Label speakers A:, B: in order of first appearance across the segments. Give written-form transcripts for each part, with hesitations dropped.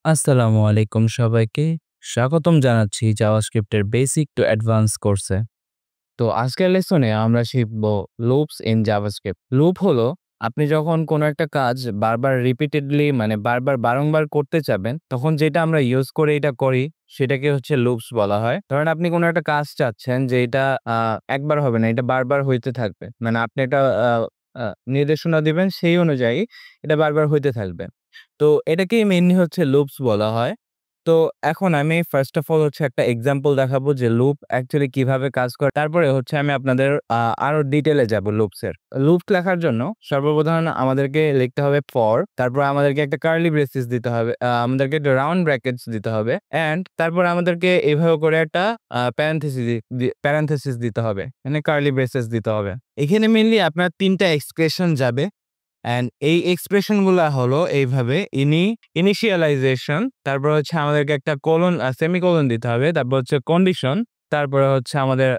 A: আসসালামু আলাইকুম সবাইকে। স্বাগতম জানাচ্ছি জাভাস্ক্রিপ্টের বেসিক টু অ্যাডভান্স কোর্সে। তো আজকের লেসনে আমরা শিখব লুপস ইন জাভাস্ক্রিপ্ট। লুপ হলো আপনি যখন কোনো একটা কাজ বারবার রিপিটেডলি মানে বারবার বারংবার করতে চাবেন, তখন যেটা আমরা ইউজ করে এটা করি সেটাকে হচ্ছে লুপস বলা হয়। ধরেন আপনি কোনো একটা কাজ চাচ্ছেন যে এটা একবার হবে না, এটা বারবার হইতে থাকবে। মানে আপনি একটা আ আ নির্দেশনা দিবেন সেই অনুযায়ী এটা বারবার হইতে থাকবে। তো এটাকেই মেইনলি হচ্ছে লুপস বলা হয়। তো এখন আমি ফার্স্ট অফ অল হচ্ছে একটা এক্সাম্পল দেখাবো যে লুপ অ্যাকচুয়ালি কিভাবে কাজ করে। তারপরে হচ্ছে আমি আপনাদের আরো ডিটেইলে যাব লুপস এর। লুপ লেখার জন্য সর্বপ্রধান আমাদেরকে লিখতে হবে ফর, তারপর আমাদেরকে একটা কার্লি ব্রেসেস দিতে হবে। আমাদেরকে একটা রাউন্ড ব্র্যাকেটস দিতে হবে অ্যান্ড তারপর আমাদেরকে এভাবে করে একটা প্যারেনথেসিস দিতে হবে। মানে কার্লি ব্রেসেস দিতে হবে। এখানে মেইনলি আপনার ৩ টা এক্সপ্রেশন যাবে। অ্যান্ড এই এক্সপ্রেশন গুলা হলো এইভাবে ইনিশিয়ালাইজেশন, তারপর হচ্ছে আমাদেরকে একটা সেমিকোলন দিতে হবে, তারপর হচ্ছে কন্ডিশন, তারপরে হচ্ছে আমাদের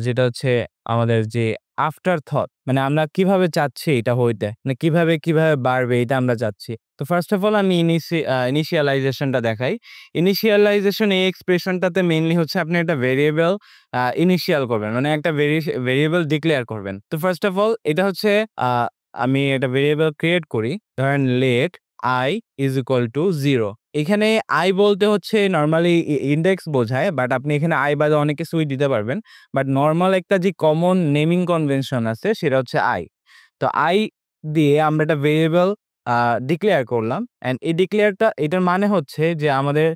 A: যেটা হচ্ছে আমাদের যে আফটার থট, মানে আমরা কিভাবে চাচ্ছি এটা হইতে, মানে কিভাবে বাড়বে এটা আমরা চাচ্ছি। তো ফার্স্ট অফ অল আমি ইনিশিয়ালাইজেশনটা দেখাই। ইনিশিয়ালাইজেশন এই এক্সপ্রেশনটাতে মেইনলি হচ্ছে আপনি একটা ভেরিয়েবল ইনিশিয়াল করবেন, মানে একটা ভেরিয়েবল ডিক্লেয়ার করবেন। তো ফার্স্ট অফ অল এটা হচ্ছে আমি একটা ভেরিয়েবল ক্রিয়েট করি। ধরেন let i is equal to 0। এখানে i বলতে হচ্ছে নরমালি ইনডেক্স বোঝায়, বাট আপনি এখানে i বাদে অনেক কিছুই দিতে পারবেন। বাট নরমাল একটা যে কমন নেমিং কনভেনশন আছে সেটা হচ্ছে i। তো i দিয়ে আমরা একটা ভেরিয়েবল ডিক্লেয়ার করলাম অ্যান্ড এই এটার মানে হচ্ছে যে আমাদের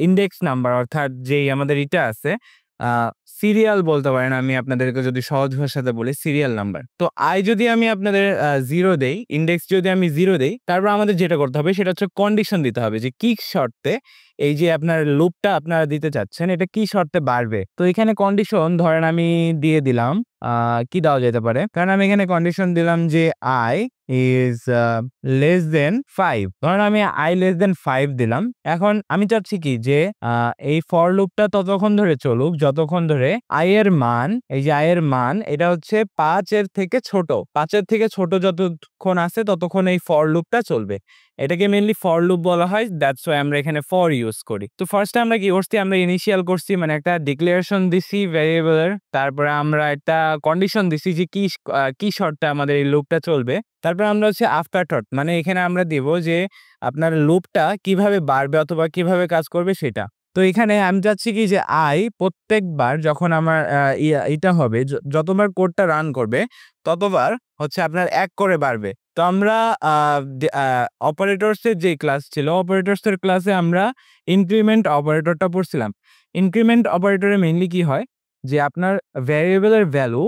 A: ইনডেক্স নাম্বার, অর্থাৎ যেই আমাদের এটা আছে আ সিরিয়াল বলতে পারেন, আমি আপনাদেরকে যদি সহজ ভাষাতে বলি সিরিয়াল নাম্বার। তো যদি আমি আপনাদের 0 দেই, ইনডেক্স যদি আমি 0 দেই, তারপর আমাদের যেটা করতে হবে সেটা হচ্ছে কন্ডিশন দিতে হবে যে কি শর্তে এই যে আপনার লুপটা আপনারা দিতে চাচ্ছেন এটা কি শর্তে বাড়বে। তো এখানে কন্ডিশন ধরেন আমি দিয়ে দিলাম কি দেওয়া যেতে পারে? কারণ আমি এখানে কন্ডিশন দিলাম যে i is less than 5। ধরেন আমি i less than 5 দিলাম। এখন আমি চাচ্ছি কি যে এই ফর লুপটা ততক্ষণ ধরে চলুক যতক্ষণ ধরে i এর মান, এই যে i এর মান এটা হচ্ছে 5 এর থেকে ছোট। 5 এর থেকে ছোট যতক্ষণ আছে ততক্ষণ এই ফর লুপটা চলবে। এটাকে মেইনলি ফর লুপ বলা হয়। দ্যাটস ওয়াই আমরা এখানে ফর ইউজ করি। তো ফার্স্ট এ আমরা কি করছি? আমরা ইনিশিয়াল করছি, মানে একটা ডিক্লারেশন দিছি ভেরিয়েবলের। তারপরে আমরা একটা কন্ডিশন দিছি যে কি শর্তে আমাদের এই লুপটা চলবে। তারপরে আমরা হচ্ছে আফটার থট, মানে এখানে আমরা দিব যে আপনার লুপটা কিভাবে বাড়বে অথবা কিভাবে কাজ করবে সেটা। তো এখানে আমি চাচ্ছি কি যে প্রত্যেকবার যখন আমার এটা হবে, যতবার কোডটা রান করবে ততবার হচ্ছে আপনার ১ করে বাড়বে। তো আমরা আ দে আ অপারেটরস এর যে ক্লাস ছিল, অপারেটরস এর ক্লাসে আমরা ইনক্রিমেন্ট অপারেটরটা পড়ছিলাম। ইনক্রিমেন্ট অপারেটরে মেইনলি কি হয়? যে আপনার ভেরিয়েবলের ভ্যালু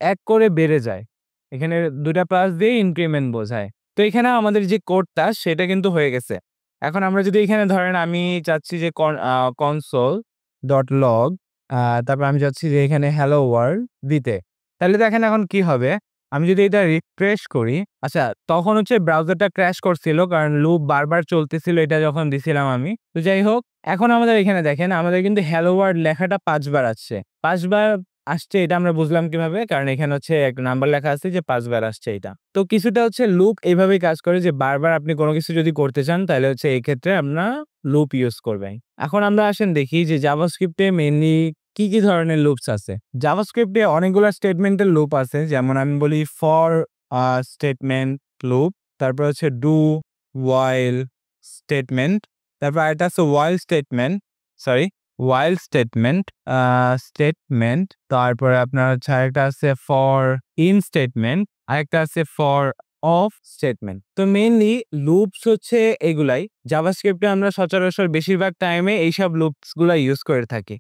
A: ১ করে বেড়ে যায়। এখানে ২ টা প্লাস দিয়ে ইনক্রিমেন্ট বোঝায়। তো এখানে আমাদের যে কোডটা সেটা কিন্তু হয়ে গেছে। এখন আমরা যদি এখানে ধরেন আমি চাচ্ছি যে console.log, তারপর আমি চাচ্ছি যে এখানে hello world দিতে। তাহলে দেখেন এখন কি হবে? আমি যদি এটা রিফ্রেশ করি, আচ্ছা তখন হচ্ছে ব্রাউজারটা ক্র্যাশ করছিল কারণ লুপ বারবার চলতেছিল এটা যখন দিছিলাম আমি। তো যাই হোক, এখন আমাদের এখানে দেখেন আমাদের কিন্তু hello world লেখাটা ৫ বার আসছে। ৫ বার আসছে এটা আমরা বুঝলাম কিভাবে? কারণ এখানে হচ্ছে একটা নাম্বার লেখা আছে যে ৫ বার আসছে এটা। তো কিছুটা হচ্ছে লুপ এভাবেই কাজ করে যে বারবার আপনি কোন কিছু যদি করতে চান তাহলে হচ্ছে এই ক্ষেত্রে আপনার লুপ ইউজ করবেন। এখন আমরা আসেন দেখি যে জাভাস্ক্রিপ্টে মেইনলি কি ধরনের লুপস আছে। জাভাস্ক্রিপ্টে অনেকগুলা স্টেটমেন্টের লুপ আছে। যেমন আমি বলি ফর স্টেটমেন্ট লুপ, তারপর হচ্ছে ডু, হোয়াইল স্টেটমেন্ট, তারপর আরেকটা আছে হোয়াইল স্টেটমেন্ট, তারপরে আপনার হচ্ছে আরেকটা আছে ফর ইন স্টেটমেন্ট, আরেকটা আছে ফর অফ স্টেটমেন্ট। তো মেইনলি লুপস হচ্ছে এগুলাই। জাভাস্ক্রিপ্টে আমরা সচরাচর বেশিরভাগ টাইমে এইসব লুপস গুলা ইউজ করে থাকি।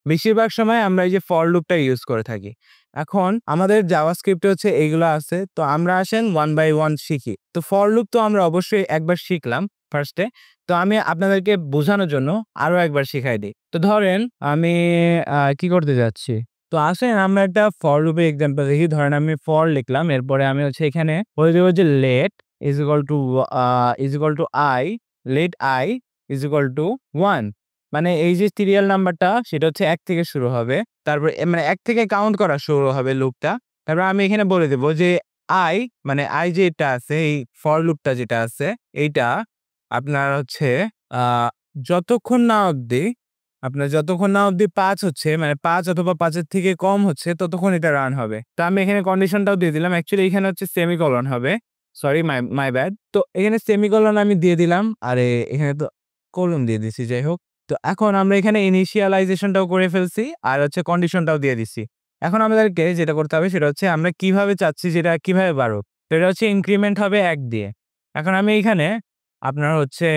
A: বেশিরভাগ সময় আমরা এই যে ফর লুপটা ইউজ করে থাকি। এখন আমাদের জাভাস্ক্রিপ্টে হচ্ছে এগুলা আছে। তো আমরা আসেন ওয়ান বাই ওয়ান শিখি। তো ফর লুপ তো আমরা অবশ্যই একবার শিখলাম ফার্স্টে। তো আমি আপনাদেরকে বোঝানোর জন্য আরো একবার শিখাই দেই। তো ধরেন আমি কি করতে যাচ্ছি? তো আসেন আমরা একটা ফর লুপের এক্সাম্পল দেখি। ধরেন আমি ফর লিখলাম। এরপরে আমি হচ্ছে এখানে বলে দেব যে let is equal to i, let i is equal to 1। মানে এই যে সিরিয়াল নাম্বারটা সেটা হচ্ছে ১ থেকে শুরু হবে। তারপরে মানে ১ থেকে কাউন্ট করা শুরু হবে লুপটা। তারপর আমি এখানে বলে দেব যে i, মানে i যেটা আছে এই ফর লুপটা যেটা আছে এইটা আপনার হচ্ছে আ যতক্ষণ না অবধি যতক্ষণ না অবধি ৫ হচ্ছে মানে ৫ অথবা ৫ এর থেকে কম হচ্ছে ততক্ষণ এটা রান হবে। তো আমি এখানে কন্ডিশনটাও দিয়ে দিলাম। অ্যাকচুয়ালি এখানে হচ্ছে সেমিকোলন হবে। Sorry my bad. তো এখানে সেমিকোলন আমি দিয়ে দিলাম। আরে এখানে তো কোলন দিয়ে দিছি যাই হোক। তো এখন আমরা এখানে ইনিশিয়ালাইজেশনটাও করে ফেলছি আর হচ্ছে কন্ডিশনটাও দিয়ে দিছি। এখন আমাদেরকে যেটা করতে হবে সেটা হচ্ছে আমরা কিভাবে চাচ্ছি যেটা কিভাবে বাড়ুক। তো এটা হচ্ছে ইনক্রিমেন্ট হবে ১ দিয়ে। এখন আমি এখানে আপনার হচ্ছে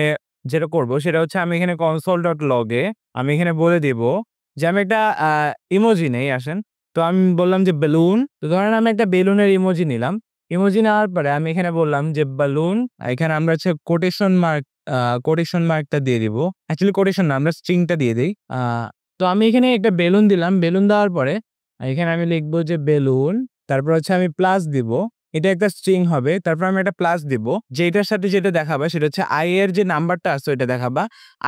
A: যেটা করব সেটা হচ্ছে আমি এখানে console.log এ আমি এখানে বলে দিব যে আমি একটা ইমোজি নেই আসেন। তো আমি বললাম যে বেলুন। তো ধরেন আমি একটা বেলুনের ইমোজি নিলাম। ইমোজি নেওয়ার পরে আমি এখানে বললাম যে বালুন। এখানে আমরা হচ্ছে কোটেশন মার্কটা দিয়ে দিব। অ্যাকচুয়ালি কোটেশন না আমরা স্ট্রিংটা দিয়ে দেই। তো আমি এখানে একটা বেলুন দিলাম। বেলুন দেওয়ার পরে এখানে আমি লিখব যে বেলুন। তারপর হচ্ছে আমি প্লাস দিব। এটা একটা স্ট্রিং হবে। তারপর আমি একটা প্লাস দিব। যেটার সাথে যেটা দেখাবা সেটা হচ্ছে i এর যে নাম্বারটা আছে ওইটা দেখাবা।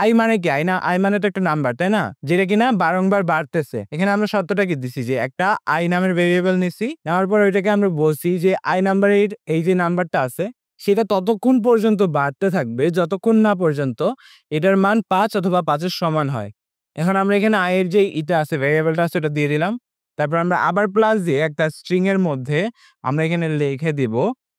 A: i মানে কি? i মানে তো একটা নাম্বার, তাই না? যেটা কিনা বারংবার বাড়তেছে। এখানে আমরা শর্তটা কি দিছি যে একটা i নামের ভেরিয়েবল নিছি। নেওয়ার পর ওইটাকে আমরা বলছি যে i নাম্বারের এই যে নাম্বারটা আছে সেটা ততক্ষণ পর্যন্ত বাড়তে থাকবে যতক্ষণ না পর্যন্ত এটার মান ৫ অথবা ৫ এর সমান হয়। এখন আমরা এখানে i এর যে ইটা আছে ভেরিয়েবলটা আছে ওটা দিয়ে দিলাম। তারপর আমরা আবার প্লাস দিয়ে একটা স্ট্রিং এর মধ্যে আমরা এখানে লিখে দিব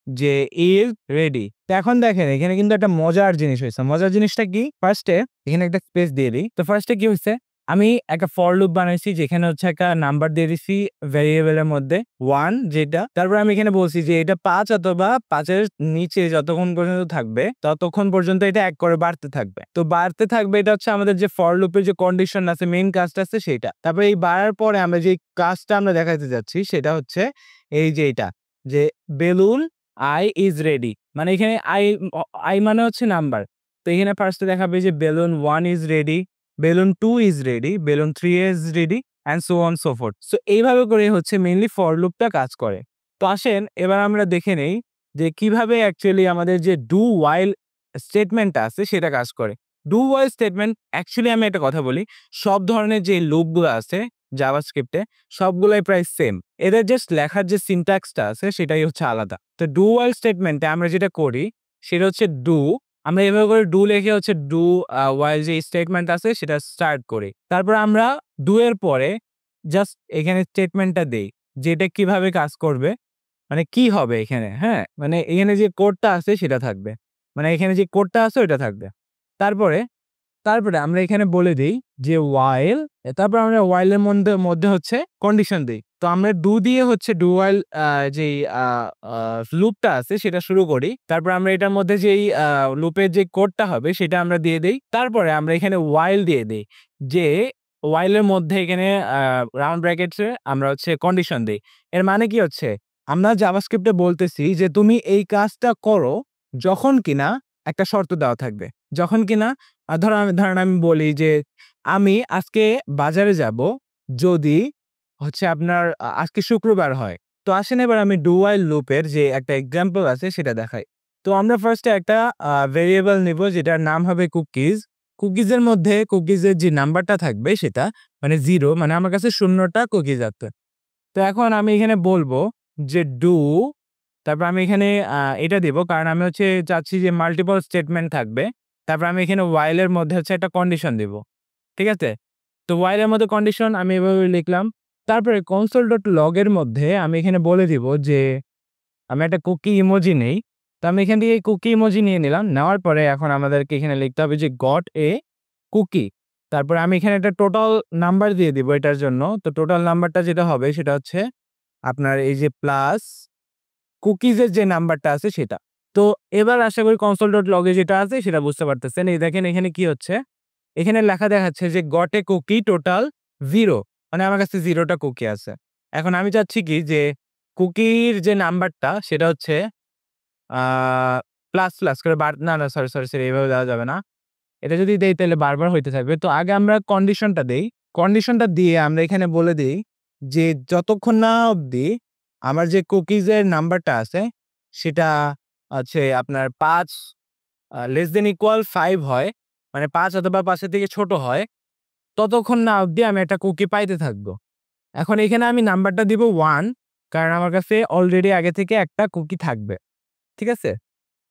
A: যে ইজ রেডি। তো এখন দেখেন এখানে কিন্তু একটা মজার জিনিস হইছে। মজার জিনিসটা কি? ফার্স্টে এখানে একটা স্পেস দিয়ে দিই। তো ফার্স্টে কি হইছে? আমি একটা ফর লুপ বানাইছি যেখানে হচ্ছে একটা নাম্বার দিয়ে দিছি ভেরিয়েবলের মধ্যে 1 যেটা। তারপর আমি এখানে বলছি যে এটা ৫ অথবা ৫ এর নিচে যতক্ষণ পর্যন্ত থাকবে ততক্ষণ পর্যন্ত এটা ১ করে বাড়তে থাকবে। তো বাড়তে থাকবে এটা হচ্ছে আমাদের যে ফর লুপের যে কন্ডিশন আছে মেইন কাজটা আছে সেইটা। তারপরে এই বাড়ার পরে আমরা যে কাজটা আমরা দেখাইতে যাচ্ছি সেটা হচ্ছে এই যে এটা যে বেলুন i is ready মানে এখানে i মানে হচ্ছে নাম্বার। তো এখানে ফার্স্টে দেখাবে যে balloon 1 is ready, balloon 2 is ready, balloon 3 is ready and so on so forth. So এইভাবে করে হচ্ছে মেইনলি ফর লুপটা কাজ করে। তো আসেন এবার আমরা দেখে নেই যে কিভাবে অ্যাকচুয়ালি আমাদের যে ডু while স্টেটমেন্টটা আছে সেটা কাজ করে। ডু while স্টেটমেন্ট অ্যাকচুয়ালি আমি একটা কথা বলি, সব ধরনের যে লুপগুলো আছে জাভাস্ক্রিপ্টে সবগুলাই প্রায় সেম। এদের জাস্ট লেখার যে সিনট্যাক্সটা আছে সেটাই হচ্ছে আলাদা। তো ডু while স্টেটমেন্টে আমরা যেটা করি সেটা হচ্ছে ডু। আমরা এভাবে করে ডু লিখে হচ্ছে ডু while যে স্টেটমেন্ট আছে সেটা স্টার্ট করি। তারপর আমরা ডু এর পরে জাস্ট এখানে স্টেটমেন্টটা দেই যে এটা কিভাবে কাজ করবে। মানে কি হবে এখানে, হ্যাঁ? মানে এখানে যে কোডটা আছে সেটা থাকবে। মানে এখানে যে কোডটা আছে ওইটা থাকবে। তারপরে আমরা এখানে বলে দেই যে while তারপর আমরা while এর মধ্যে হচ্ছে কন্ডিশন দেই। তো আমরা ডু দিয়ে হচ্ছে ডু while যেই আ আ লুপটা আছে সেটা শুরু করি। তারপর আমরা এটার মধ্যে যেই লুপের যে কোডটা হবে সেটা আমরা দিয়ে দেই। তারপরে আমরা এখানে while দিয়ে দেই। যে while এর মধ্যে এখানে রাউন্ড ব্র্যাকেটস এ আমরা হচ্ছে কন্ডিশন দেই। এর মানে কি হচ্ছে? আমরা জাভাস্ক্রিপ্টে বলতেছি যে তুমি এই কাজটা করো যখন কিনা একটা শর্ত দেওয়া থাকবে। যখন কিনা ধরেন আমি বলি যে, আমি আজকে বাজারে যাবো যদি হচ্ছে আপনার আজকে শুক্রবার হয়। তো আসেন এবার আমি ডু while লুপের যে একটা এক্সাম্পল আছে সেটা দেখাই। তো আমরা ফার্স্টে একটা ভেরিয়েবল নিব যেটার নাম হবে কুকিজ। কুকিজের মধ্যে কুকিজের যে নাম্বারটা থাকবে সেটা মানে 0 মানে আমার কাছে ০ টা কুকিজ আছে। তো এখন আমি এখানে বলবো যে ডু তারপর আমি এখানে এটা দিব কারণ আমি হচ্ছে চাচ্ছি যে মাল্টিপল স্টেটমেন্ট থাকবে। তারপর আমি এখানে while এর মধ্যে হচ্ছে একটা কন্ডিশন দিব। ঠিক আছে? তো while এর মধ্যে কন্ডিশন আমি এভাবে লিখলাম। তারপরে console.log এর মধ্যে আমি এখানে বলে দিব যে আমি একটা কুকি ইমোজি নেই। তো আমি এখান থেকে কুকি ইমোজি নিয়ে নিলাম। নেওয়ার পরে এখন আমাদেরকে এখানে লিখতে হবে যে গট এ কুকি। তারপরে আমি এখানে একটা টোটাল নাম্বার দিয়ে দিব এটার জন্য। তো টোটাল নাম্বারটা যেটা হবে সেটা হচ্ছে আপনার এই যে প্লাস কুকিজের যে নাম্বারটা আছে সেটা। তো এবার আশা করি console.log এ যেটা আছে সেটা বুঝতে পারতেছেন। এই দেখেন এখানে কি হচ্ছে? এখানে লেখা দেখাচ্ছে যে গট এ কুকি টোটাল 0 মানে আমার কাছে 0 টা কুকি আছে। এখন আমি চাচ্ছি কি যে কুকির যে নাম্বারটা সেটা হচ্ছে আ প্লাস করে না সরি এভাবে দেওয়া যাবে না। এটা যদি দেই তাহলে বারবার হইতে থাকবে। তো আগে আমরা কন্ডিশনটা দেই। কন্ডিশনটা দিয়ে আমরা এখানে বলে দেই যে যতক্ষণ না অবধি আমার যে কুকিজ এর নাম্বারটা আছে সেটা আছে আপনার ৫ লেস দ্যান ইকুয়াল ৫ হয়। মানে ৫ অথবা ৫ এর থেকে ছোট হয়। ততক্ষণ না অবধি আমি একটা কুকি পাইতে থাকবো। এখন এখানে আমি নাম্বারটা দিব 1 কারণ আমার কাছে অলরেডি আগে থেকে একটা কুকি থাকবে। ঠিক আছে?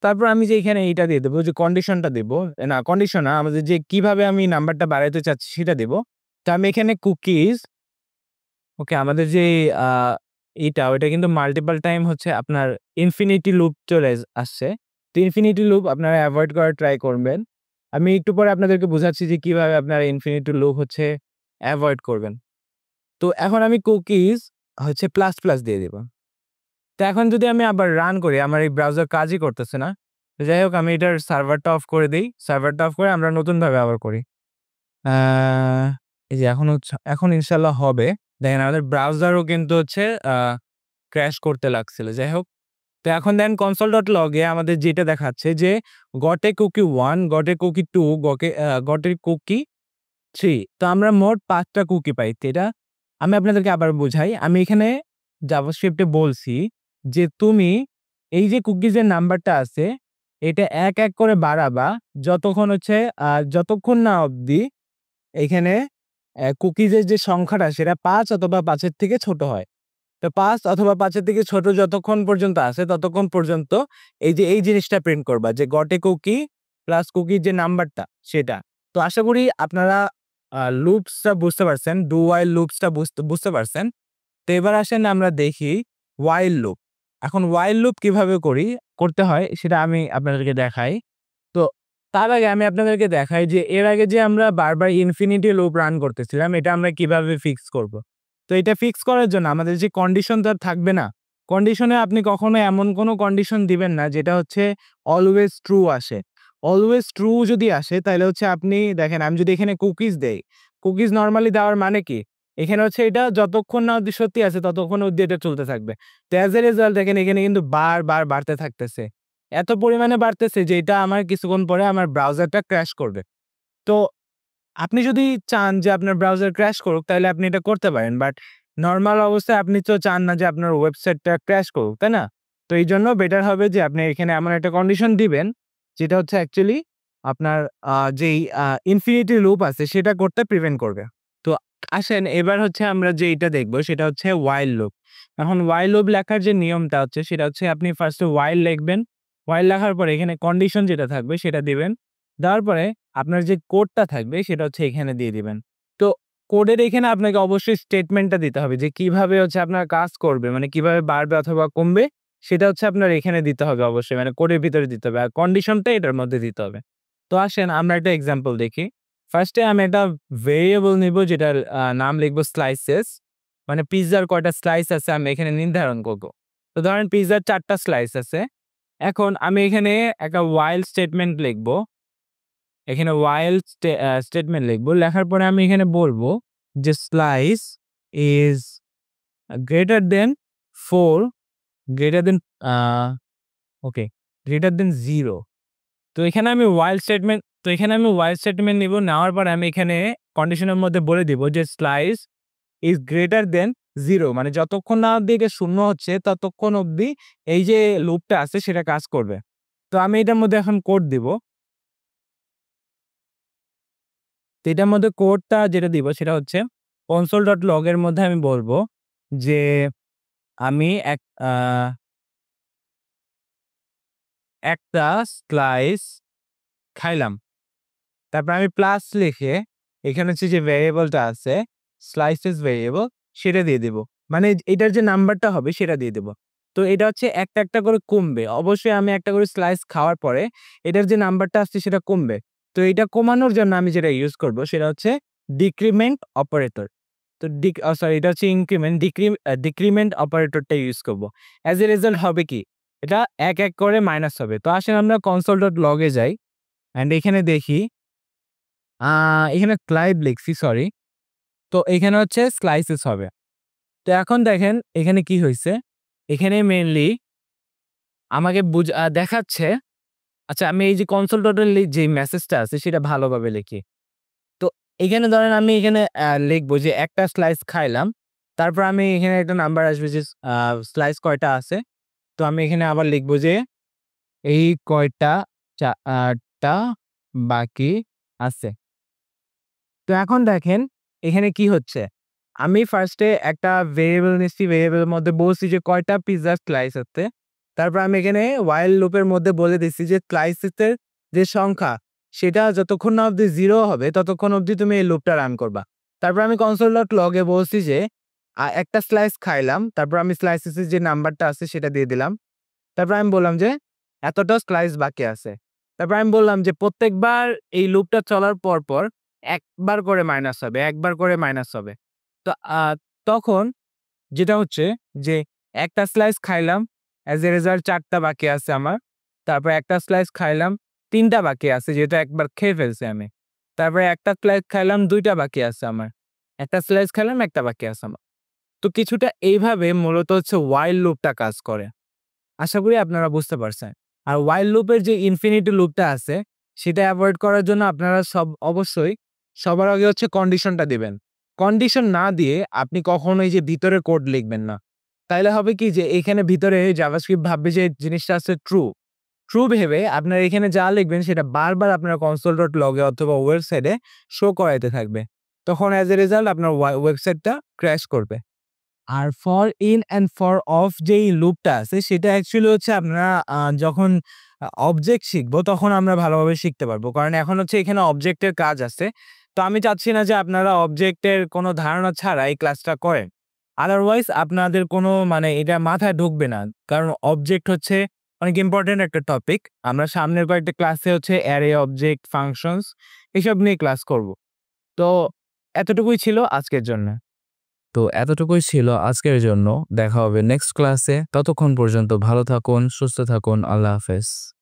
A: তারপর আমি যে এখানে এইটা দিয়ে দেবো, যে কন্ডিশনটা দেব, না কন্ডিশন না, আমাদের যে কিভাবে আমি নাম্বারটা বাড়াইতে চাচ্ছি সেটা দেব। তো আমি এখানে কুকিজ, ওকে, আমাদের যে আ ওইটা কিন্তু মাল্টিপল টাইম হচ্ছে আপনার ইনফিনিটি লুপ চলে আসছে। তো ইনফিনিটি লুপ আপনারা এভয়েড করার ট্রাই করবেন। আমি একটু পরে আপনাদেরকে বুঝাচ্ছি যে কিভাবে আপনারা ইনফিনিটি লুপ হচ্ছে এভয়েড করবেন। তো এখন আমি কুকিজ হচ্ছে প্লাস দিয়ে দিব। তো এখন যদি আমি আবার রান করি, আমার এই ব্রাউজার কাজই করতেছে না। তো যাই হোক, আমি এটার সার্ভারটা অফ করে দেই। সার্ভারটা অফ করে আমরা নতুনভাবে আবার করি। আ এই যে এখন ইনশাআল্লাহ হবে। দেখেন আমাদের ব্রাউজারও কিন্তু হচ্ছে আ ক্র্যাশ করতে লাগছিল। যাই হোক, তো এখন দেখেন console.log এ আমাদের যেটা দেখাচ্ছে যে got a cookie 1, got a cookie 2, got a cookie 3। তো আমরা মোট ৫ টা কুকি পাই। তো এটা আমি আপনাদেরকে আবার বুঝাই। আমি এখানে জাভাস্ক্রিপ্টে বলছি যে তুমি এই যে কুকিজের নাম্বারটা আছে এটা এক করে বাড়াবা যতক্ষণ হচ্ছে যতক্ষণ না অব্দি এইখানে কুকিজের যে সংখ্যাটা সেটা ৫ অথবা ৫ এর থেকে ছোট হয়। তো ৫ অথবা ৫ এর থেকে ছোট যতক্ষণ পর্যন্ত আছে ততক্ষণ পর্যন্ত এই জিনিসটা প্রিন্ট করবা যে গট এ কুকি প্লাস কুকির যে নাম্বারটা সেটা। তো আশা করি আপনারা লুপসটা বুঝতে পারছেন। ডু while লুপসটা বুঝতে পারছেন। তো এবার আসেন আমরা দেখি while লুপ। এখন while লুপ কিভাবে করতে হয় সেটা আমি আপনাদেরকে দেখাই। তো তার আগে আমি আপনাদেরকে দেখাই যে এর আগে যে আমরা বারবার ইনফিনিটি লুপ রান করতেছিলাম এটা আমরা কিভাবে ফিক্স করব। তো এটা ফিক্স করার জন্য আমাদের যে কন্ডিশনটা থাকবে না, কন্ডিশনে আপনি কখনো এমন কোনো কন্ডিশন দিবেন না যেটা হচ্ছে অলওয়েজ ট্রু আসে। অলওয়েজ ট্রু যদি আসে তাহলে হচ্ছে আপনি দেখেন, আমি যদি এখানে কুকিজ দেই, কুকিজ নরমালি দেওয়ার মানে কি? এখানে হচ্ছে এটা যতক্ষণ না অব্দি সত্যি আছে ততক্ষণ অব্দি এটা চলতে থাকবে। তো অ্যাজ এ রেজাল্ট দেখেন এখানে কিন্তু বারবার বাড়তে থাকতেছে। এত পরিমাণে বাড়তেছে যে এটা আমার কিছুক্ষণ পরে আমার ব্রাউজারটা ক্র্যাশ করবে। তো আপনি যদি চান যে আপনার ব্রাউজার ক্র্যাশ করুক তাহলে আপনি এটা করতে পারেন। বাট নরমাল অবস্থায় আপনি তো চান না যে আপনার ওয়েবসাইটটা ক্র্যাশ করুক, তাই না? তো এইজন্য বেটার হবে যে আপনি এখানে এমন একটা কন্ডিশন দিবেন যেটা হচ্ছে অ্যাকচুয়ালি আপনার যেই ইনফিনিটি লুপ আছে সেটা করতে প্রিভেন্ট করবে। তো আসেন এবার হচ্ছে আমরা যেইটা দেখব সেটা হচ্ছে while লুপ। এখন while লুপ লেখার যে নিয়মটা হচ্ছে সেটা হচ্ছে আপনি ফার্স্টে while লিখবেন। while লেখার পরে এখানে কন্ডিশন যেটা থাকবে সেটা দিবেন। দেওয়ার পরে আপনার যে কোডটা থাকবে সেটা হচ্ছে এখানে দিয়ে দিবেন। তো কোডের এখানে আপনাকে অবশ্যই স্টেটমেন্টটা দিতে হবে যে কিভাবে হচ্ছে আপনার কাজ করবে, মানে কিভাবে বাড়বে অথবা কমবে সেটা হচ্ছে আপনার এখানে দিতে হবে অবশ্যই, মানে কোডের ভিতরে দিতে হবে। আর কন্ডিশনটা এটার মধ্যে দিতে হবে। তো আসেন আমরা একটা এক্সাম্পল দেখি। ফার্স্টে আমি একটা ভেরিয়েবল নিব যেটার নাম লিখব স্লাইসেস। মানে পিজ্জার কয়টা স্লাইস আছে আমি এখানে নির্ধারণ করব। তো ধরেন পিজ্জার ৪ টা স্লাইস আছে। এখন আমি এখানে একটা while স্টেটমেন্ট লিখব। এখানে while স্টেটমেন্ট লিখব। লেখার পরে আমি এখানে বলব যে slice is greater than 4 greater than a okay greater than 0। তো এখানে আমি while স্টেটমেন্ট নিব। নেওয়ার পরে আমি এখানে কন্ডিশনের মধ্যে বলে দিব যে slice is greater than 0, মানে যতক্ষণ না অব্দি এটা 0 হচ্ছে ততক্ষণ অব্দি এই যে লুপটা আছে সেটা কাজ করবে। তো আমি এটার মধ্যে এখন কোড দিব। তো এটার মধ্যে কোডটা যেটা দিব সেটা হচ্ছে console.log এর মধ্যে আমি বলব যে আমি একটা স্লাইস খাইলাম। তারপর আমি প্লাস লিখে এখানে হচ্ছে যে ভেরিয়েবলটা আছে স্লাইসেস ভেরিয়েবল সেটা দিয়ে দিব। মানে এটার যে নাম্বারটা হবে সেটা দিয়ে দিব। তো এটা হচ্ছে একটা করে কমবে। অবশ্যই আমি একটা করে স্লাইস খাওয়ার পরে এটার যে নাম্বারটা আসছে সেটা কমবে। তো এটা কমানোর জন্য আমি যেটা ইউজ করব সেটা হচ্ছে ডিক্রিমেন্ট অপারেটর। তো সরি, এটা হচ্ছে ইনক্রিমেন্ট, ডিক্রিমেন্ট অপারেটরটা ইউজ করব। অ্যাজ এ রেজাল্ট হবে কি? এটা এক করে মাইনাস হবে। তো আসেন আমরা console.log এ যাই অ্যান্ড এখানে দেখি আ এখানে ক্লাইভ লিখছি, সরি। তো এখানে হচ্ছে স্লাইসেস হবে। তো এখন দেখেন এখানে কি হইছে? এখানে মেইনলি আমাকে দেখাচ্ছে, আচ্ছা আমি এই যে console.log যে মেসেজটা আছে সেটা ভালোভাবে লিখি। তো এখানে ধরেন আমি এখানে লিখবো যে একটা স্লাইস খাইলাম। তারপর আমি এখানে একটা নাম্বার আসবে যে স্লাইস কয়টা আছে। তো আমি এখানে আবার লিখবো যে এই কয়টা টা বাকি আছে। তো এখন দেখেন এখানে কি হচ্ছে? আমি ফার্স্টে একটা ভেরিয়েবল নিচ্ছি, ভেরিয়েবলের মধ্যে বলছি যে কয়টা পিজ্জার স্লাইস আছে। তারপর আমি এখানে while লুপের মধ্যে বলে দিচ্ছি যে স্লাইসেসের যে সংখ্যা সেটা যতক্ষণ না অবধি 0 হবে ততক্ষণ অবধি তুমি এই লুপটা রান করবা। তারপর আমি console.log এ বলছি যে একটা স্লাইস খাইলাম, তারপর আমি স্লাইসেসের যে নাম্বারটা আছে সেটা দিয়ে দিলাম। তারপর আমি বললাম যে এতটা স্লাইস বাকি আছে। তারপর আমি বললাম যে প্রত্যেকবার এই লুপটা চলার পর একবার করে মাইনাস হবে, একবার করে মাইনাস হবে। তো তখন যেটা হচ্ছে যে একটা স্লাইস খাইলাম, অ্যাজ এ রেজাল্ট ৪ টা বাকি আছে আমার। তারপর একটা স্লাইস খাইলাম, ৩ টা বাকি আছে যেহেতু একবার খেয়ে ফেলছি আমি। তারপরে একটা স্লাইস খাইলাম, ২ টা বাকি আছে আমার। একটা স্লাইস খাইলাম, ১ টা বাকি আছে আমার। তো কিছুটা এইভাবে মূলত হচ্ছে while লুপটা কাজ করে। আশা করি আপনারা বুঝতে পারছেন। আর while লুপের যে ইনফিনিটি লুপটা আছে সেটা এভয়েড করার জন্য আপনারা অবশ্যই সবার আগে হচ্ছে কন্ডিশনটা দিবেন। কন্ডিশন না দিয়ে আপনি কখনোই যে ভিতরে কোড লিখবেন না। তাইলে হবে কি যে এখানে ভিতরে জাভাস্ক্রিপ্ট ভাববে যে জিনিসটা আছে ট্রু। ট্রু ভেবে আপনারা এখানে যা লিখবেন সেটা বারবার আপনার console.log এ অথবা ওয়েবসাইটে শো করাইতে থাকবে। তখন অ্যাজ এ রেজাল্ট আপনার ওয়েবসাইটটা ক্র্যাশ করবে। আর for in and for of যেই লুপটা আছে সেটা অ্যাকচুয়ালি হচ্ছে আপনারা যখন অবজেক্ট শিখবো তখন আমরা ভালোভাবে শিখতে পারবো। কারণ এখন হচ্ছে এখানে অবজেক্টের কাজ আছে। তো আমি চাচ্ছি না যে আপনারা অবজেক্টের কোনো ধারণা ছাড়া এই ক্লাসটা করেন। আদারওয়াইজ আপনাদের কোনো মানে এটা মাথায় ঢুকবে না। কারণ অবজেক্ট হচ্ছে অনেক ইম্পোর্টেন্ট একটা টপিক। আমরা সামনের কয়েকটা ক্লাসে হচ্ছে অ্যারে, অবজেক্ট, ফাংশনস এসব নিয়ে ক্লাস করব। তো এতটুকুই ছিল আজকের জন্য।
B: তো এতটুকুই ছিল আজকের জন্য। দেখা হবে নেক্সট ক্লাসে। ততক্ষণ পর্যন্ত ভালো থাকুন, সুস্থ থাকুন। আল্লাহ হাফেজ।